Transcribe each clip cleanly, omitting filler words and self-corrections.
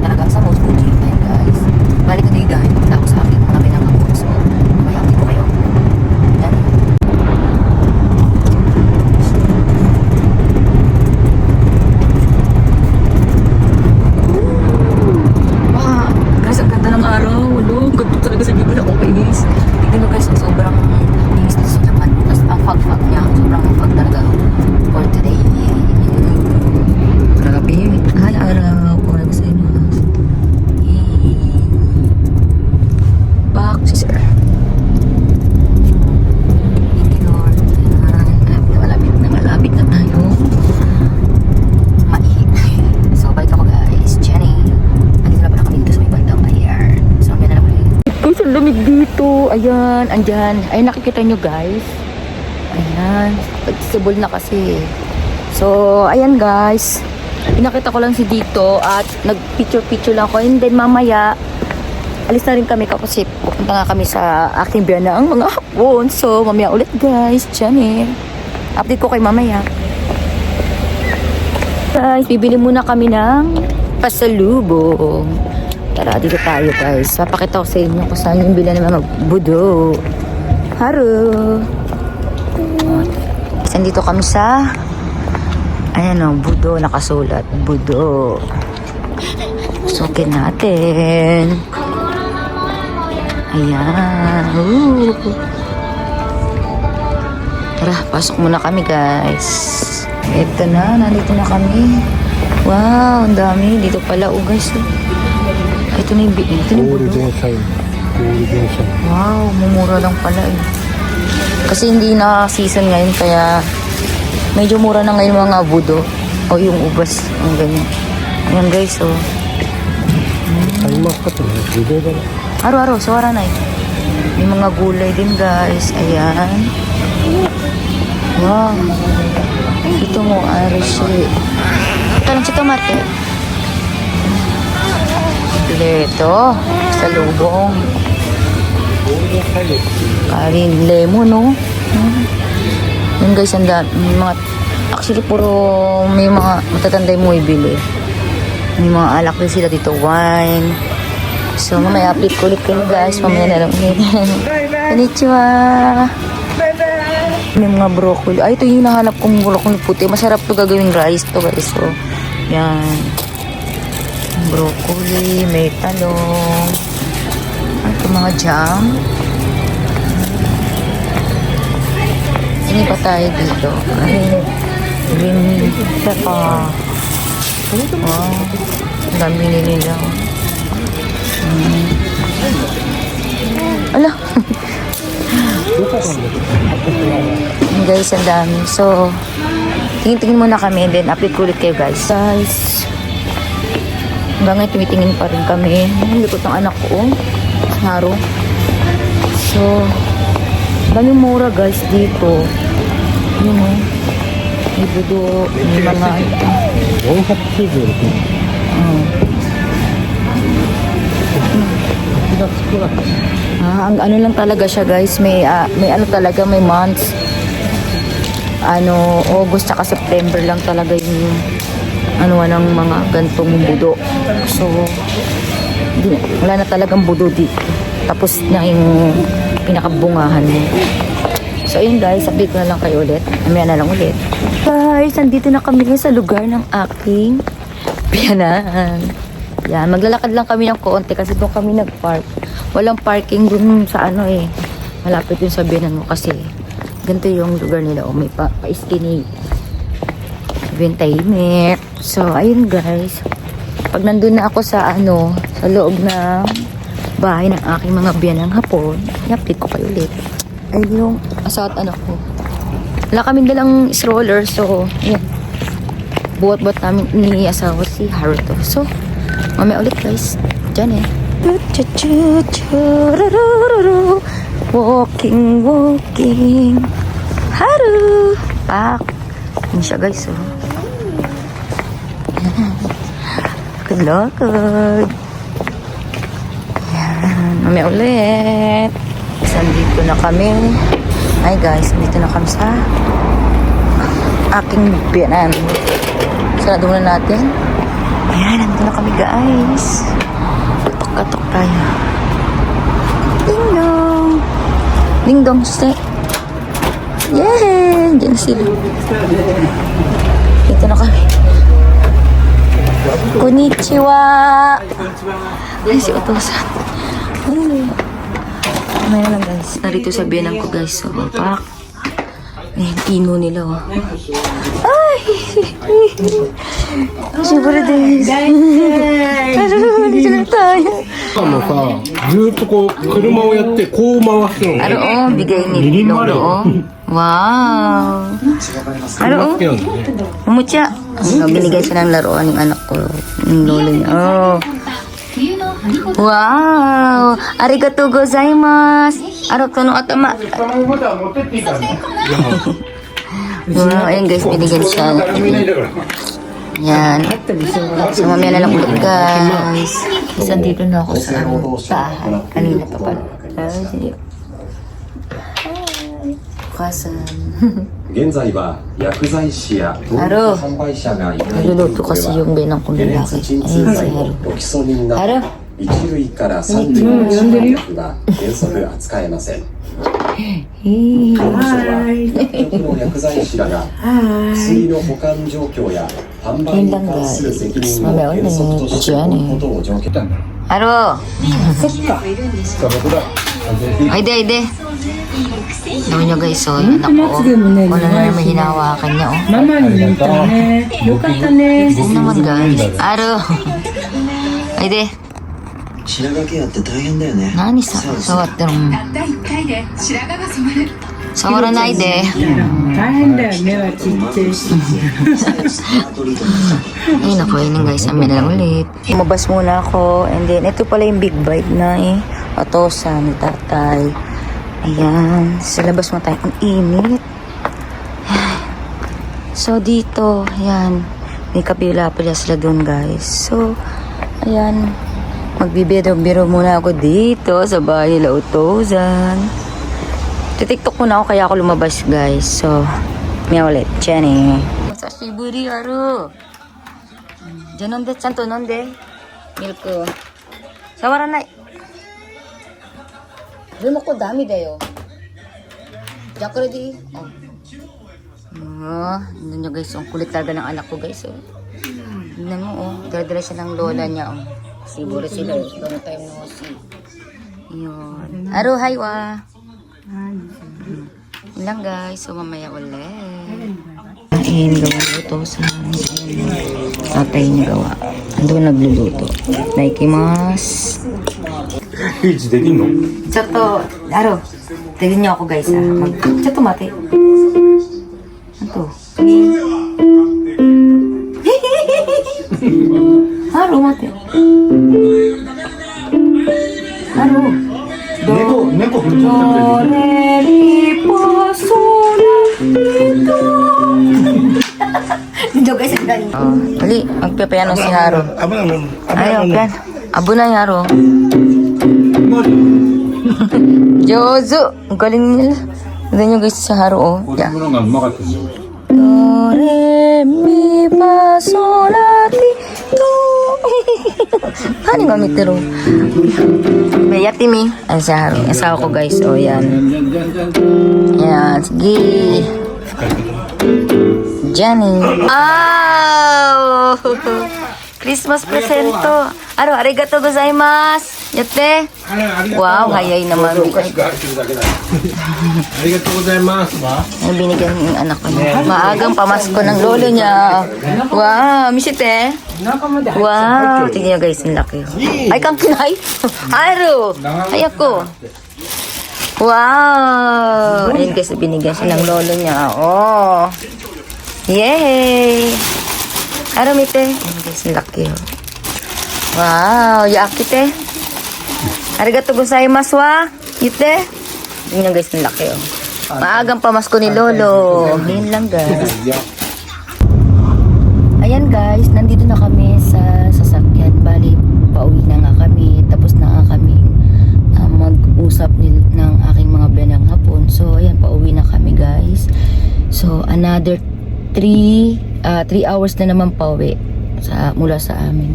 kami talaga sa most Fuji. Ayan guys. Balik na digan. Punta ako sa aking mga pinangako. So, may update ko kayo. Yan. Wow! Guys, ang ganda ng araw. Walo, ganda talaga sa gilid ako guys. Tignan mo guys, sobrang linis na sa Japan. Tapos ang fog-fog niya. Sobrang fog talaga for today. Grabe. Ay, araw. Kung ano sa inyo. Back si sir. Thank you Lord. Malapit na tayo. Mainit. So, balik ako guys. Jenny. Andito na pala kami dito sa may bandang ayan. So, yan na lang ulit. Guys, ang lamig dito. Ayan, andyan. Ay, nakikita nyo guys. Ayan. Pagsibol na kasi. So, ayan guys. Pinakita ko lang si dito at nag-picture-picture lang ako. And then mamaya, alis na rin kami kasi pupunta nga kami sa aking biyanang mga hapon. So, mamaya ulit guys. Jenny. Update ko kay mamaya. Guys, bibili muna kami ng pasalubong. Tara, dito tayo guys. Papakita ko sa inyo kung saan yung bilan ng mga budo. Haro. Dito kami sa ayan o, budo. Nakasulat. Budo. Sukin natin. Ayan. Tara, pasok muna kami guys. Ito na, nandito na kami. Wow, ang dami. Dito pala, guys. Ito na yung budo. Wow, mumura lang pala eh. Kasi hindi na season ngayon, kaya medyo mura na ngayon mga budo. O yung ubas, ang ganyan. Ayan guys, oh. Araw-araw, sawara na eh. May mga gulay din guys. Ayan. Wow. Ito mo, arishi. Ito lang si tomate. Leto. Salubong. Karin lemon, no? Yun guys, ang mga actually puro may mga matatanda yung bili. May mga alak din sila dito, wine. So, mamaya update ko ulit kayo guys. Mamaya na lang ulit. Konnichiwa. May mga broccoli. Ay, ito yung nahanap kong broccoli puti. Masarap to gagawing rice to guys. So, yan. Broccoli, may talong. Ito mga jam. Ini pa tayo dito. Green pepper. Wow. Ang dami nila. Ala. Guys, ang dami. So, tingin-tingin muna kami and then update ko ulit kayo guys. Guys, hanggang ngayon tumitingin pa rin kami. Ang likot ng anak ko. Haro. So, daming mura guys dito. Yun o. May budo. May mga ang ano lang talaga siya guys. May ano talaga, may months. August saka September lang talaga yung ng mga gantong budo. So, wala na talagang budo dito. Tapos na yung pinakabungahan mo. So, ayun guys, update ko na lang kayo ulit. Mamaya na lang ulit. Guys, nandito na kami sa lugar ng aking biyanan. Yan, maglalakad lang kami ng konti kasi doon kami nag-park. Walang parking dun sa malapit dun sa biyanan mo kasi ganito yung lugar nila. May pa-skinny. Tahimik. So, ayun guys. Pag nandun na ako sa sa loob ng bahay ng aking mga biyanang hapon, i-update ko kayo ulit. Ay, yung asawa at anak ko. Wala kaming dalang stroller, so, yan. Buwat-buwat namin ni asawa si Haruto. So, mamaya ulit guys. Diyan eh. Walking, walking. Haru! Pak! Yan siya guys, oh. Lakad. Yan. Mamaya ulit. Dito na kami. Ay guys, dito na kami sa aking biyanan. Sarado muna natin. Ayan, nandun na kami guys. Katok tayo. Ding dong. Ding dong, stay. Yeah! Diyan sila. Dito na kami. Konnichiwa! Ay, si Otosan. May lang guys. Narito sa biyanan ko guys. So, pak. Ayan, ino nila oh. Ay! Siguro din. Dito lang tayo. もさ、ずーっとこう車をやってこう回すの。 Ano oh, bigay ni Lolo oh. Wow! Ano oh? 好きなんだね。 Umutya. Binigay siya ng laruan ng anak ko. Ng lolo niya. Oh. Wow! Arigatou gozaimasu! Arato no atama. まだ持ってっていいからね。 Wow, ayan guys, binigyan siya. 君ないだから。 Yan. So, mamaya na lang ulit guys. Kasi andito na ako sa bahay. Kanina pa pala. Ay, Kasan. 現在は薬剤師や東Aro. 販売者がいない Nagluluto kasi yung binang kong 解 lalaki. 熱鎮 Ayun 痛 si 剤 Haro. のロキソニンなど Haro. 1類から3類の市販薬は原則扱えません。Hey. 当初は各の薬剤師らが薬の保管状況や販売に関する責任を原則として負うことを条件。 Haro. さあ僕だ。 Ay, de. Gawin nyo guys, so yung anak ko. Wala na naman hinawakan niya, oh. ママに似たね。よかったね。 Ano naman guys? Aro. Ay, de. 白髪ケアって大変だよね。 Nani sa? Sawat nung. たった1回で白髪が染まる Sawaranay, de. 大変だよ。目はちっちゃいし。 Ay, naku, yun guys. Amin na lang ulit. Umabas muna ako. And then, ito pala yung big bite na eh. Atosa ni tatay. Ayan. Sa labas mo tayo. Ang init. Ay. So, dito. Ayan. May kabila pala sila doon, guys. So, ayan. Magbibiro-biro muna ako dito sa bahay nila Utozan. TikTok muna ako kaya ako lumabas, guys. So, may ulit. Jenny. Sa Shiburi, Aro. Diyan nonde, chanto nonde. Milk. Sawaranay. Doon ako dami dayo. Diyak ready. Oh. Hindi nyo guys. Ang kulit talaga ng anak ko guys. Oh. Hindi mo oh. Dala-dala siya ng lola niya. Oh. Siguro sila. Doon tayo mo si. Yun. Aro, hi wa. Yun lang guys. So mamaya ulit. Kain, gawa ito sa tatay niya gawa. Ando nagluluto. Naikimasu. リーチできんの？ ちょっと、Aro, tignan niyo ako guys ah.ちょっと待って. Ano to? Aro, mate. Aro. 猫振り Do, re, mi, fa, sol, la, ti, do. Dito guys, ang galing. Oh, dali, magpipiano si Haro. Ayaw, pian. Abo na yung Haro. Jozo! Ang galing nila. Tignan nyo guys sa Haro, oh. 子供のがうまかったですよ。 Do, re, mi, fa, sol, la, ti, do. Ano nga mitero? May yati mi. Ang sa Haro. Ang asawa ko guys. O, yan. Yan. Sige. Jenny. Oh! Christmas presento. Aro, arigatou gozaimasu. Yatte. Wow, hayay naman. お菓子が入ってるだけだ。ありがとうございます。 Ang binigyan ng anak ko niya. Maagang pamasko ng lolo niya. Wow, misite. Wow, tingnan niyo guys, ang laki. Ay, kang kinay. Aro, ay ako. Wow. Ayun guys, binigyan siya ng lolo niya. Oh. Yay. Aro, mite. Ayun guys, ang laki. Wow, yaakite. Arigatou gozaimasu wa. Yute. Tingnan niyo guys, ang laki. Oh. Maagang pamasko ni Lolo. Yun lang guys. Ayan guys, nandito na kami sa sasakyan. Bali, pauwi na nga kami. Tapos na nga kami mag-usap ng aking mga benang hapon. So, ayan, pauwi na kami guys. So, another 3 hours na naman pauwi. mula sa amin.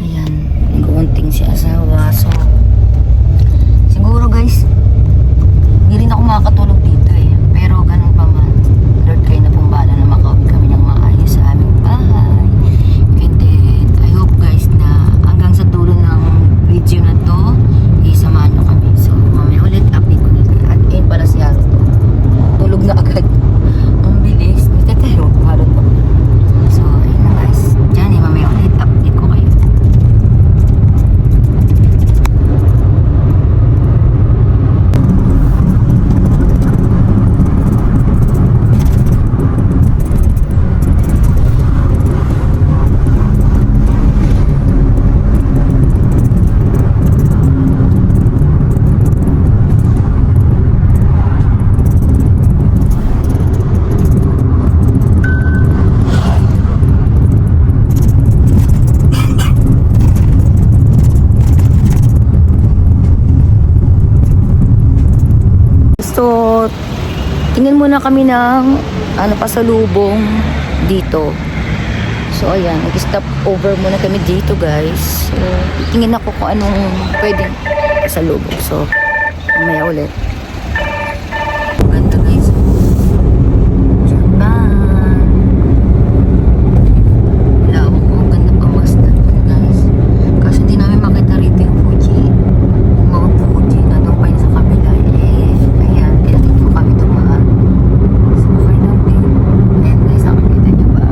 Ayan, nag-uunting si asawa. So, siguro guys, hindi rin ako makakatulog dito eh. Pero ganun pa man, Lord, kayo na pong bahala na makauwi kami ng maayos sa aming bahay. And then, I hope guys na hanggang sa dulo ng video na to, isamahan nyo kami. So, mamaya ulit, update ko nito. At ayun pala si Haro to. Tulog na agad. Ang bilis. Nagtatero, Haro to. So, ayun na guys. Diyan eh, mamaya ulit, update ko kayo. So, tingin muna kami ng pasalubong dito. So, ayan, nag-stop over muna kami dito, guys. So, tingin ako kung anong pwedeng pasalubong. So, mamaya ulit. Ganda, guys. Japan. Lawak ko. Ang ganda pa mas natin, guys. Kasi hindi namin makita rito yung Fuji. Mount Fuji na doon pa yun sa kabila. Ayan, dito kami dumaan. So, okay lang din. Ayan guys, ang kita nyo ba?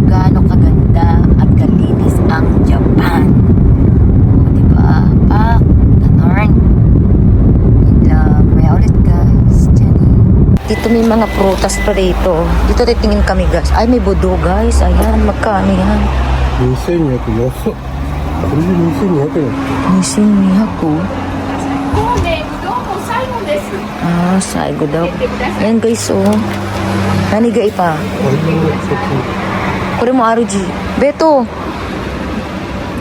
Gaano kaganda at kalinis ang Japan. O, diba? Ganon. Yun lang. Maya ulit guys. Diyan. Dito may mga prutas pa dito. Dito titingin kami guys. Ay, may budo guys. Ayan, magkano yan? 2200安っ。これで2200円。 Missing Miyako. もうね、うどんも最後です。 Ah, saigo daw. Ayan guys, oh. Nanigay pa. これもちょっ Kore mo, Aruji. Beto!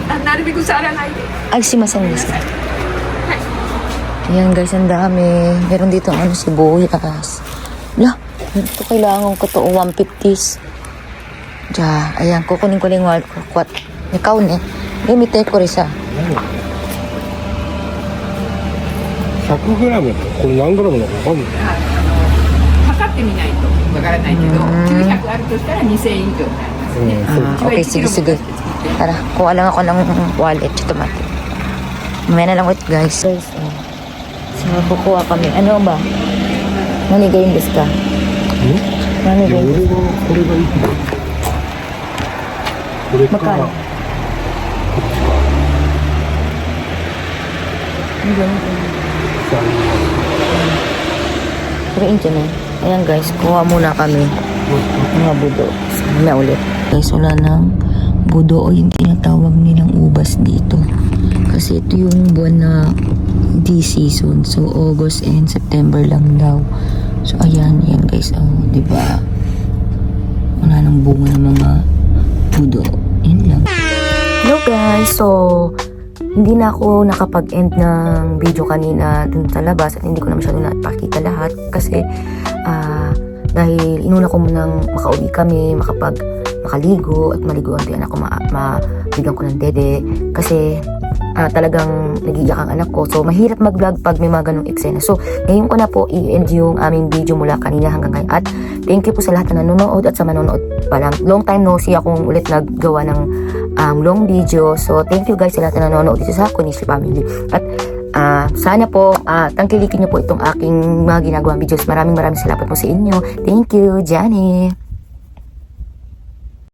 あ、なるべく触らないで。 Ay, simasan guys. Ayan guys, ang dami. Meron dito sibuyas. Lah, ito kailangan ko to 150s. Diyan, ayan, kukunin ko lang yung kwat. Ikaw ne. Limited ko rin siya. 100グラム。これ何グラムなのかわかんない。測ってみないとわからないけど、900あるとしたら2000円以上になりますね。 Ah, okay, sige, sige. Tara, kuha lang ako ng wallet. Ito mati. Mamaya na lang ulit guys. Guys, oh. So, kukuha kami. Ano ba? Nanigay yung desu ka? Nanigay yung desu. これがいい。これか。 Magkano? Ang ganda. Pero yun eh. Ayan guys, kuha muna kami. Mga budo. Mamaya ulit. Guys, wala ng budo o yung tinatawag nilang ubas dito. Kasi ito yung buwan na di season. So, August and September lang daw. So, ayan guys. Oh, diba? Wala nang bunga ng mga budo. Yan lang. Hello guys! So, hindi na ako nakapag-end ng video kanina dun sa labas at hindi ko na masyado napakita lahat kasi dahil inuna ko munang makauwi kami, makaligo at maliguan din ako, mabigyan ko ng dede kasi talagang nag-iiyak ang anak ko. So, mahirap mag-vlog pag may mga ganong eksena. So, ngayon ko na po i-end yung aming video mula kanina hanggang ngayon. At thank you po sa lahat na nanonood at sa manonood pa lang. Long time no see akong ulit naggawa ng long video. So, thank you guys sa lahat na nanonood dito sa Konishi Family. At sana po, tangkilikin nyo po itong aking mga ginagawang videos. Maraming salamat po sa inyo. Thank you, Johnny.